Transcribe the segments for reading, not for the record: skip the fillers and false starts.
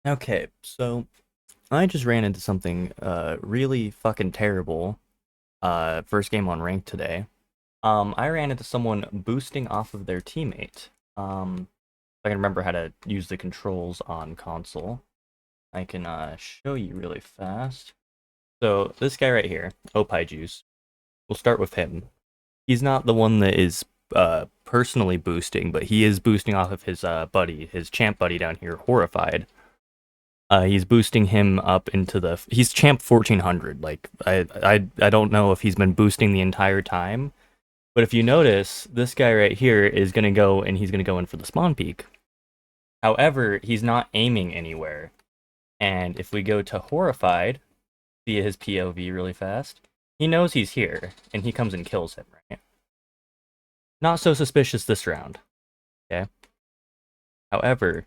Okay, so I just ran into something really fucking terrible. First game on ranked today. I ran into someone boosting off of their teammate. If I can remember how to use the controls on console, I can show you really fast. So this guy right here, Opie Juice. We'll start with him. He's not the one that is personally boosting, but he is boosting off of his buddy, his champ buddy down here, Horrified. He's boosting him up into he's champ 1400. Like I don't know if he's been boosting the entire time, but if you notice, this guy right here is gonna go and he's gonna go in for the spawn peak. However, he's not aiming anywhere. And if we go to Horrified, see his POV really fast, he knows he's here and he comes and kills him, right? Not so suspicious this round. Okay. However,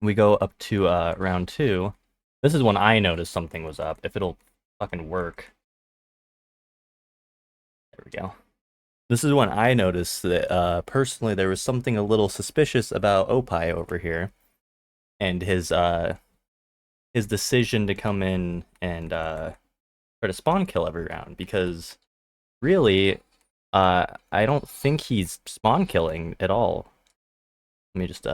we go up to round 2. This is when I noticed something was up. If it'll fucking work. There we go. This is when I noticed that personally there was something a little suspicious about Opie over here, and his decision to come in and try to spawn kill every round, because really I don't think he's spawn killing at all. Let me just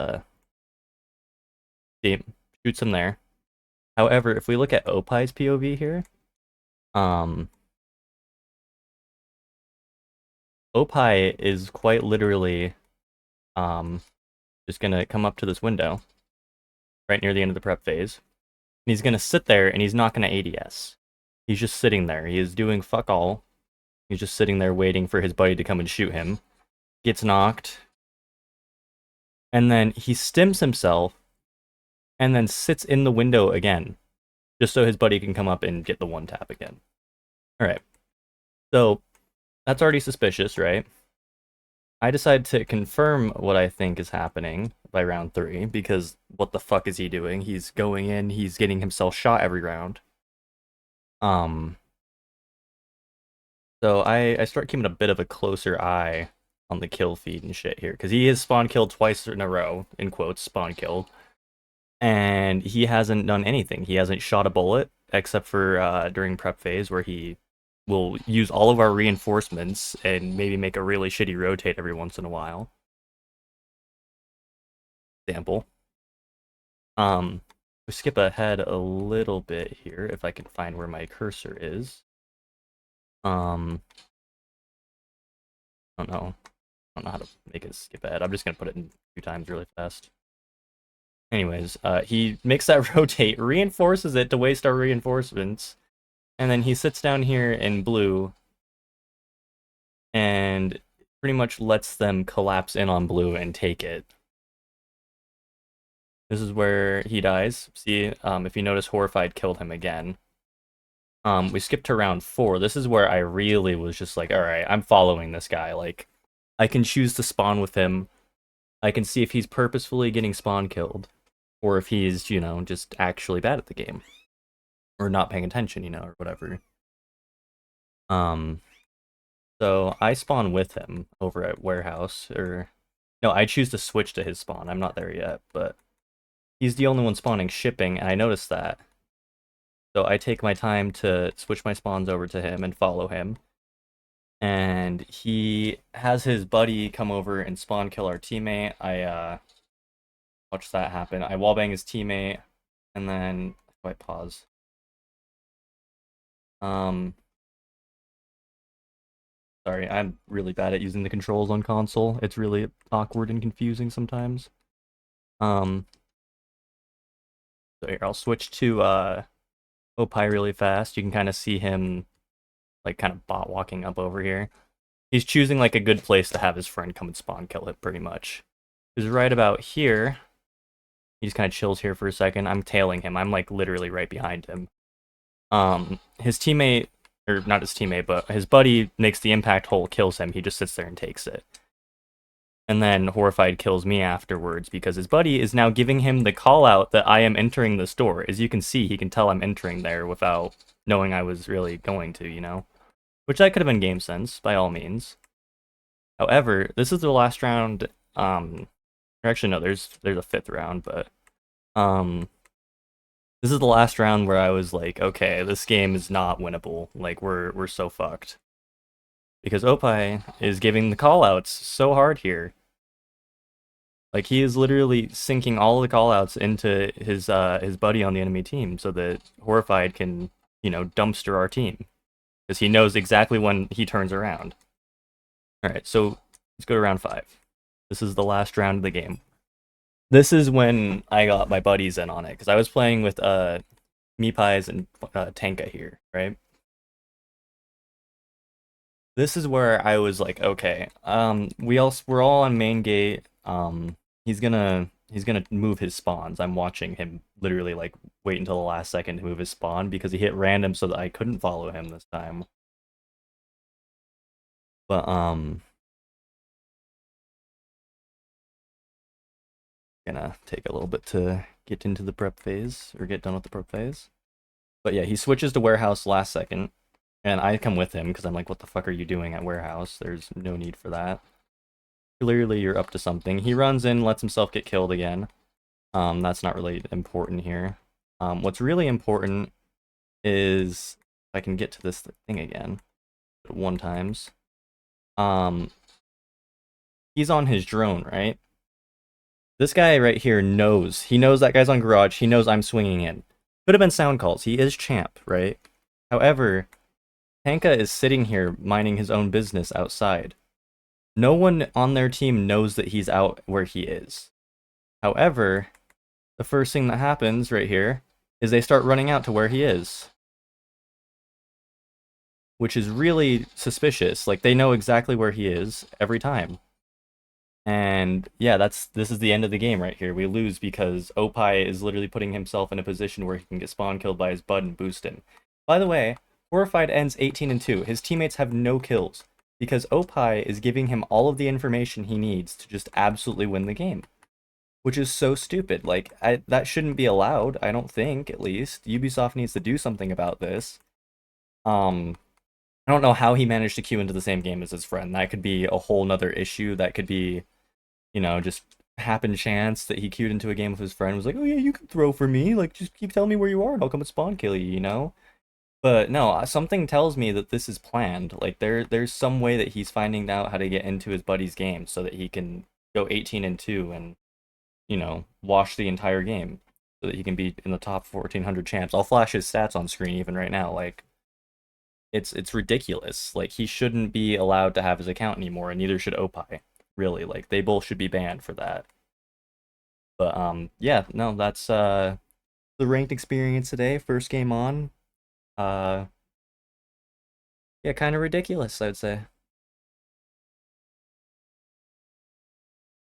see, shoots him there. However, if we look at Opie's POV here, Opie is quite literally just gonna come up to this window right near the end of the prep phase. And he's gonna sit there and he's not gonna ADS. He's just sitting there. He is doing fuck all. He's just sitting there waiting for his buddy to come and shoot him. Gets knocked. And then he stims himself and then sits in the window again, just so his buddy can come up and get the one tap again. Alright. So that's already suspicious, right? I decide to confirm what I think is happening by round 3, because what the fuck is he doing? He's going in, he's getting himself shot every round. So I start keeping a bit of a closer eye on the kill feed and shit here, because he is spawn killed twice in a row, in quotes, spawn killed. And he hasn't done anything. He hasn't shot a bullet, except for during prep phase, where he will use all of our reinforcements and maybe make a really shitty rotate every once in a while. Example. We skip ahead a little bit here, if I can find where my cursor is. I don't know. I don't know how to make it skip ahead. I'm just gonna put it in 2 times really fast. Anyways, he makes that rotate, reinforces it to waste our reinforcements, and then he sits down here in blue and pretty much lets them collapse in on blue and take it. This is where he dies. See, if you notice, Horrified killed him again. We skipped to round 4. This is where I really was just like, alright, I'm following this guy. Like, I can choose to spawn with him. I can see if he's purposefully getting spawn killed, or if he's, you know, just actually bad at the game, or not paying attention, you know, or whatever. So I spawn with him over at warehouse, or no, I choose to switch to his spawn. I'm not there yet, but he's the only one spawning shipping, and I noticed that. So I take my time to switch my spawns over to him and follow him. And he has his buddy come over and spawn kill our teammate. I watch that happen. I wallbang his teammate, and then I pause. Sorry, I'm really bad at using the controls on console. It's really awkward and confusing sometimes. So here, I'll switch to Opie really fast. You can kind of see him like kind of bot walking up over here. He's choosing like a good place to have his friend come and spawn kill it, pretty much. Because right about here, he just kind of chills here for a second. I'm tailing him. I'm like literally right behind him. His teammate, or not his teammate, but his buddy makes the impact hole, kills him. He just sits there and takes it. And then Horrified kills me afterwards, because his buddy is now giving him the call out that I am entering the store. As you can see, he can tell I'm entering there without knowing I was really going to, you know? Which that could have been game sense, by all means. However, this is the last round, or actually no, there's a 5th round, but This is the last round where I was like, okay, this game is not winnable. Like we're so fucked. Because Opie is giving the callouts so hard here. Like he is literally sinking all the callouts into his buddy on the enemy team so that Horrified can, dumpster our team. Because he knows exactly when he turns around. Alright, so let's go to round 5. This is the last round of the game. This is when I got my buddies in on it, because I was playing with Meepies and Tanka here, right? This is where I was like, okay, we're all on main gate. He's gonna move his spawns. I'm watching him literally like wait until the last second to move his spawn because he hit random so that I couldn't follow him this time. But gonna take a little bit to get into the prep phase or get done with the prep phase. But yeah, he switches to warehouse last second, and I come with him because I'm like, what the fuck are you doing at warehouse? There's no need for that. Clearly you're up to something. He runs in, lets himself get killed again. That's not really important here. What's really important is if I can get to this thing again. 1 times. He's on his drone, right? This guy right here knows. He knows that guy's on garage. He knows I'm swinging in. Could have been sound calls. He is champ, right? However, Tanka is sitting here minding his own business outside. No one on their team knows that he's out where he is. However, the first thing that happens right here is they start running out to where he is. Which is really suspicious. Like, they know exactly where he is every time. And yeah, this is the end of the game right here. We lose because Opie is literally putting himself in a position where he can get spawn killed by his bud and boost him. By the way, Horrified ends 18-2. His teammates have no kills because Opie is giving him all of the information he needs to just absolutely win the game. Which is so stupid. Like, that shouldn't be allowed, I don't think, at least. Ubisoft needs to do something about this. I don't know how he managed to queue into the same game as his friend. That could be a whole nother issue. That could be, just happen chance that he queued into a game with his friend, was like, oh yeah, you can throw for me. Like, just keep telling me where you are and I'll come and spawn kill you, But no, something tells me that this is planned. Like, there's some way that he's finding out how to get into his buddy's game so that he can go 18-2 and, wash the entire game so that he can be in the top 1400 champs. I'll flash his stats on screen even right now. Like, it's ridiculous. Like, he shouldn't be allowed to have his account anymore, and neither should Opie. Really, like, they both should be banned for that. But yeah, no, that's the ranked experience today. First game on. Yeah, kind of ridiculous, I'd say.